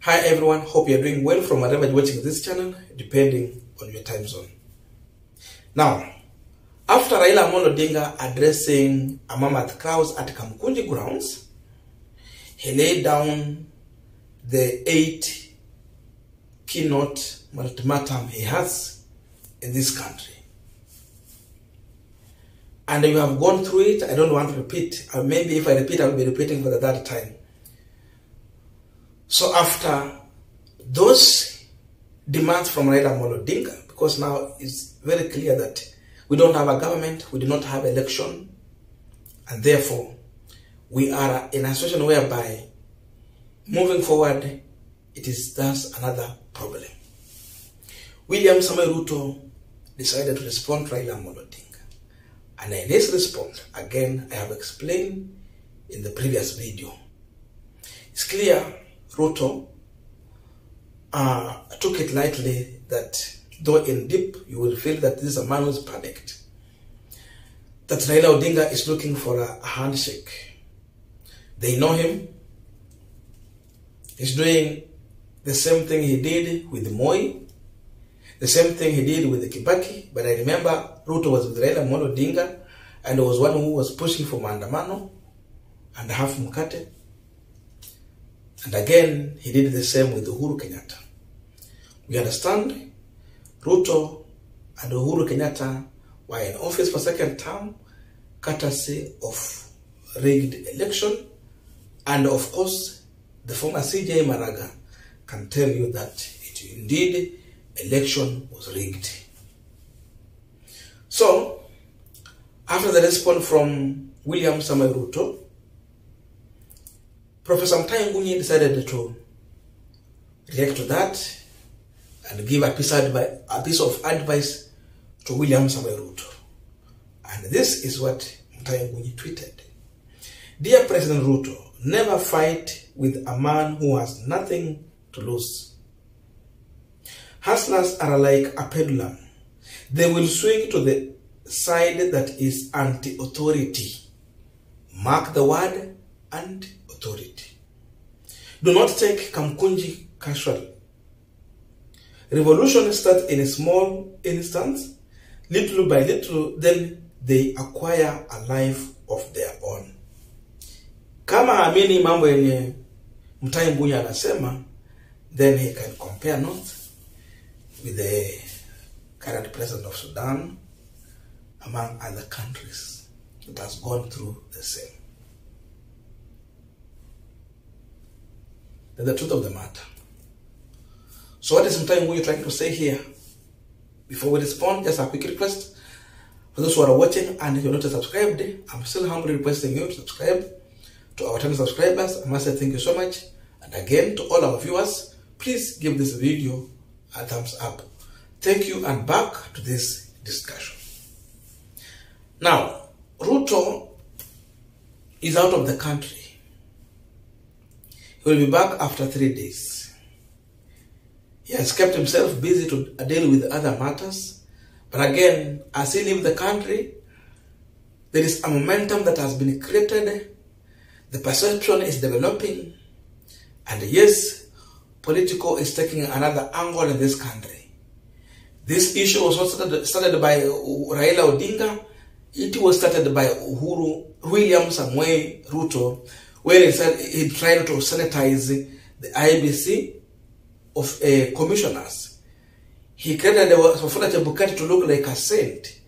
Hi everyone, hope you're doing well from wherever you're watching this channel, depending on your time zone. Now, after Raila Odinga addressing a mammoth crowds at Kamkunji grounds, he laid down the 8 keynote ultimatum he has in this country. And you have gone through it. I don't want to repeat. Maybe if I repeat, I'll be repeating for the third time. So after those demands from Raila Odinga, because now it's very clear that we don't have a government, we do not have election, and therefore we are in a situation whereby moving forward, it is thus another problem. William Samoei Ruto decided to respond to Raila Odinga. And in his response, again, I have explained in the previous video. It's clear Ruto took it lightly that though in deep, you will feel that this is a man who's panicked. That Raila Odinga is looking for a handshake. They know him. He's doing the same thing he did with Moi, the same thing he did with Kibaki. But I remember Ruto was with Raila Odinga and was one who was pushing for maandamano and half mukate. And again, he did the same with Uhuru Kenyatta. We understand Ruto and Uhuru Kenyatta were in office for second term, courtesy of rigged election. And of course, the former CJ Maraga can tell you that indeed election was rigged. So, after the response from William Samoei Ruto, Professor Mutahi Ngunyi decided to react to that and give a piece of advice to William Samoei Ruto. And this is what Mutahi Ngunyi tweeted. Dear President Ruto, never fight with a man who has nothing to lose. Hustlers are like a pendulum. They will swing to the side that is anti-authority. Mark the word anti-authority. Do not take Kamkunji casually. Revolution starts in a small instance, little by little, then they acquire a life of their own. Kama amini mambo yenye Mutahi Ngunyi anasema, then he can compare notes with the current president of Sudan, among other countries that has gone through the same. That's the truth of the matter. So what is Mutahi Ngunyi trying to say here? Before we respond, just a quick request. For those who are watching and you're not subscribed, I'm still humbly requesting you to subscribe. To our 10 subscribers, I must say thank you so much. And again, to all our viewers, please give this video a thumbs up. Thank you, and back to this discussion. Now, Ruto is out of the country. He will be back after 3 days. He has kept himself busy to deal with other matters. But again, as he leaves the country, there is a momentum that has been created. The perception is developing. And yes, political is taking another angle in this country. This issue was also started by Raila Odinga. It was started by William Samoei Ruto, where he said he tried to sanitize the IBC of commissioners. He created Wafula Chebukati to look like a saint.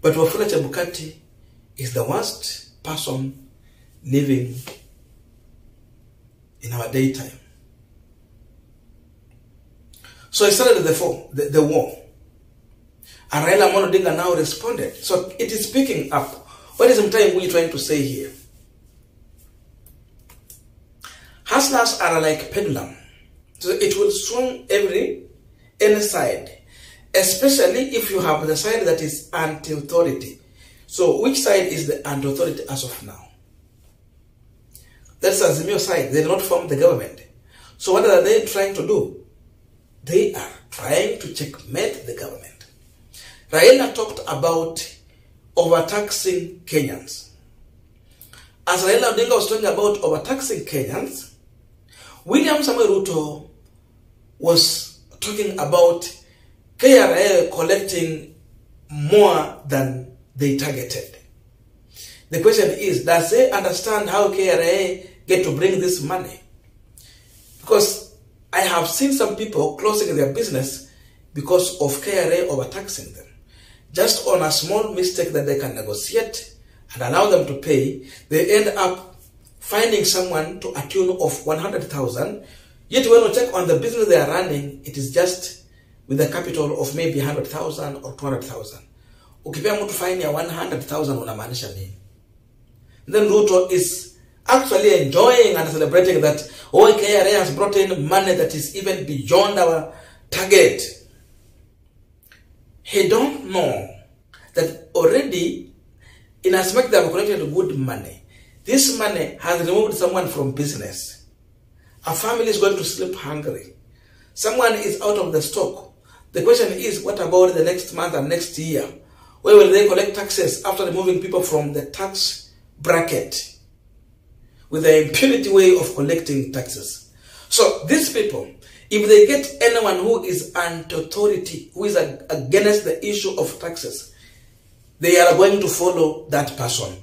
But Wafula Chebukati is the worst person living in our daytime. So he started the war. And Raila Odinga now responded. So it is picking up. What is Mutahi Ngunyi trying to say here? Hustlers are like pendulum. So it will swing any side. Especially if you have the side that is anti-authority. So which side is the anti-authority as of now? That's Azimio side. They did not form the government. So what are they trying to do? They are trying to checkmate the government. Raila talked about overtaxing Kenyans. As Raila Odinga was talking about overtaxing Kenyans, William Samoei Ruto was talking about KRA collecting more than they targeted. The question is, does they understand how KRA get to bring this money? Because I have seen some people closing their business because of KRA overtaxing them. Just on a small mistake that they can negotiate and allow them to pay, they end up finding someone to a tune of 100,000. Yet when you check on the business they are running, it is just with a capital of maybe 100,000 or 200,000. Ukipea mtu fine ya 100,000 unamaanisha nini? Then Ruto is actually enjoying and celebrating that KRA has brought in money that is even beyond our target. He don't know that already, in as much they have collected good money, this money has removed someone from business. A family is going to sleep hungry. Someone is out of the stock. The question is, what about the next month and next year? Where will they collect taxes after removing people from the tax bracket with the impunity way of collecting taxes? So these people, if they get anyone who is anti-authority, who is against the issue of taxes, they are going to follow that person.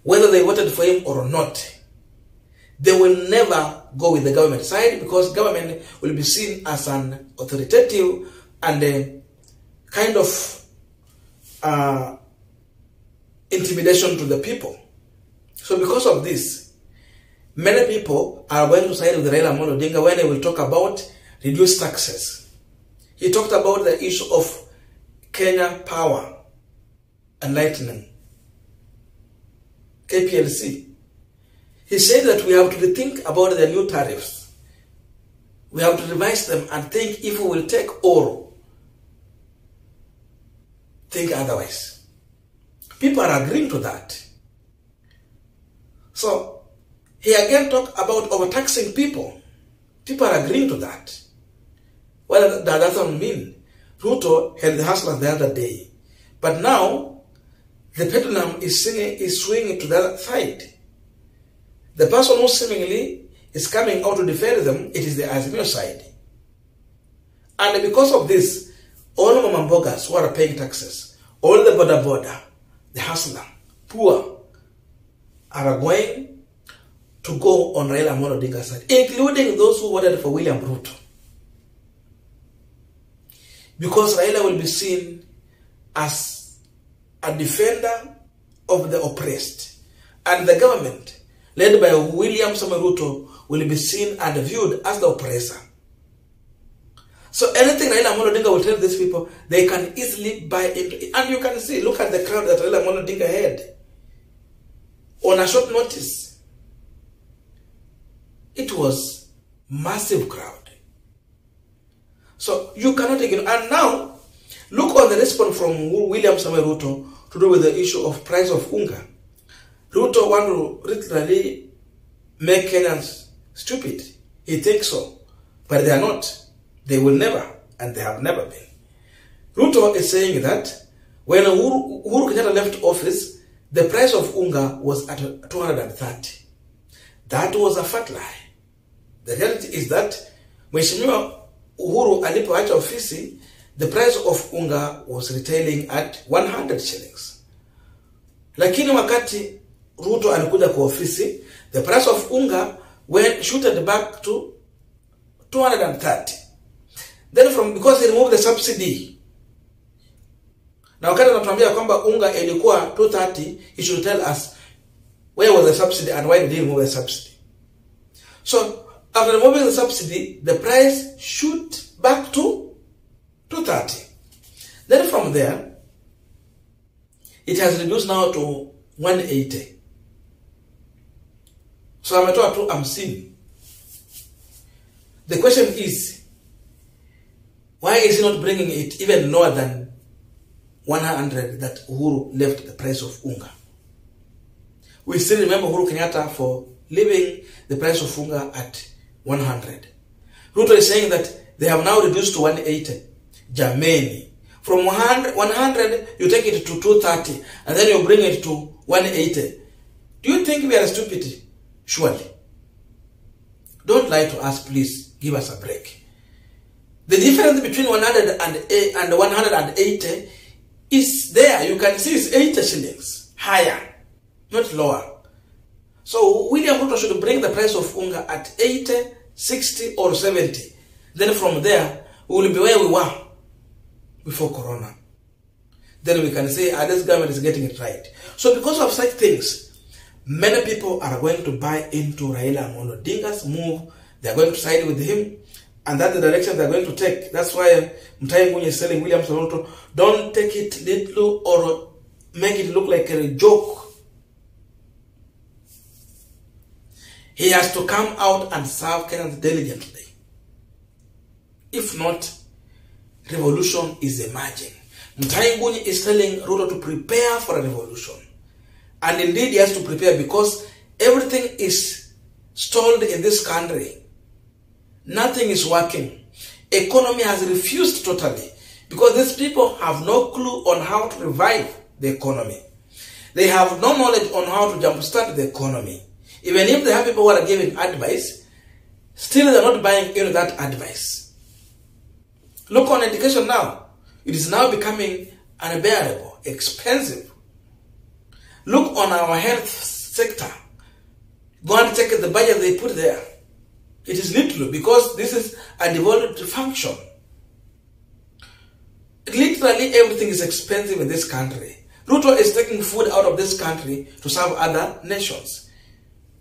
Whether they voted for him or not, they will never go with the government side, because government will be seen as an authoritative and a kind of intimidation to the people. So because of this, many people are going to side with Raila Odinga when they will talk about reduced taxes. He talked about the issue of Kenya Power and Lightning, KPLC. He said that we have to rethink about the new tariffs. We have to revise them and think if we will take or think otherwise. People are agreeing to that. So he again talked about overtaxing people. People are agreeing to that. What does that mean? Ruto had the hustlers the other day, but now the pendulum is swinging to the other side. The person who seemingly is coming out to defend them, it is the Azimio side. And because of this, all the mamambogas who are paying taxes, all the border, the hustler, poor, are going to go on Raila Odinga's side, including those who voted for William Ruto. Because Raila will be seen as a defender of the oppressed, and the government, led by William Samoei Ruto, will be seen and viewed as the oppressor. So anything Raila Odinga will tell these people, they can easily buy into it. And you can see, look at the crowd that Raila Odinga had on a short notice. It was massive crowd. So you cannot ignore. And now, look on the response from William Samoei Ruto to do with the issue of price of unga. Ruto want to literally make Kenyans stupid. He thinks so. But they are not. They will never, and they have never been. Ruto is saying that when Uhuru Kenyatta left office, the price of unga was at 230. That was a fat lie. The reality is that Mheshimiwa Uhuru alipoacha ofisi, the price of unga was retailing at 100 shillings. Lakini wakati Ruto alikuja kwa ofisi, the price of unga went shooted back to 230. Then because he removed the subsidy. Now wakati anatuambia kwamba unga ilikuwa 230, he should tell us where was the subsidy and why did he remove the subsidy. So after removing the subsidy, the price shoot back to 230. Then from there, it has reduced now to 180. So ametoa tu 50. The question is, why is he not bringing it even lower than 100 that Uhuru left the price of unga? We still remember Uhuru Kenyatta for leaving the price of unga at 100. Ruto is saying that they have now reduced to 180. Jameni. From 100, you take it to 230, and then you bring it to 180. Do you think we are stupid? Surely. Don't lie to us, please. Give us a break. The difference between 100 and 180 is there. You can see it's 80 shillings higher, not lower. So William Ruto should bring the price of unga at 80, 60 or 70. Then from there, we will be where we were before Corona. Then we can say, this government is getting it right. So because of such things, many people are going to buy into Raila and Odinga's move. They are going to side with him. And that's the direction they are going to take. That's why Mutahi Ngunyi is telling William Ruto, don't take it little or make it look like a joke. He has to come out and serve Kenyans diligently. If not, revolution is emerging. Mutahi Ngunyi is telling Ruto to prepare for a revolution. And indeed he has to prepare because everything is stalled in this country. Nothing is working. Economy has refused totally because these people have no clue on how to revive the economy. They have no knowledge on how to jumpstart the economy. Even if they have people who are giving advice, still they're not buying into that advice. Look on education now. It is now becoming unbearable, expensive. Look on our health sector. Go and check the budget they put there. It is little because this is a devolved function. Literally everything is expensive in this country. Ruto is taking food out of this country to serve other nations,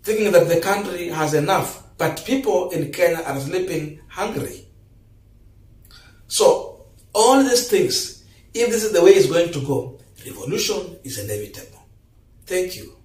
thinking that the country has enough, but people in Kenya are sleeping hungry. So, all these things, if this is the way it's going to go, revolution is inevitable. Thank you.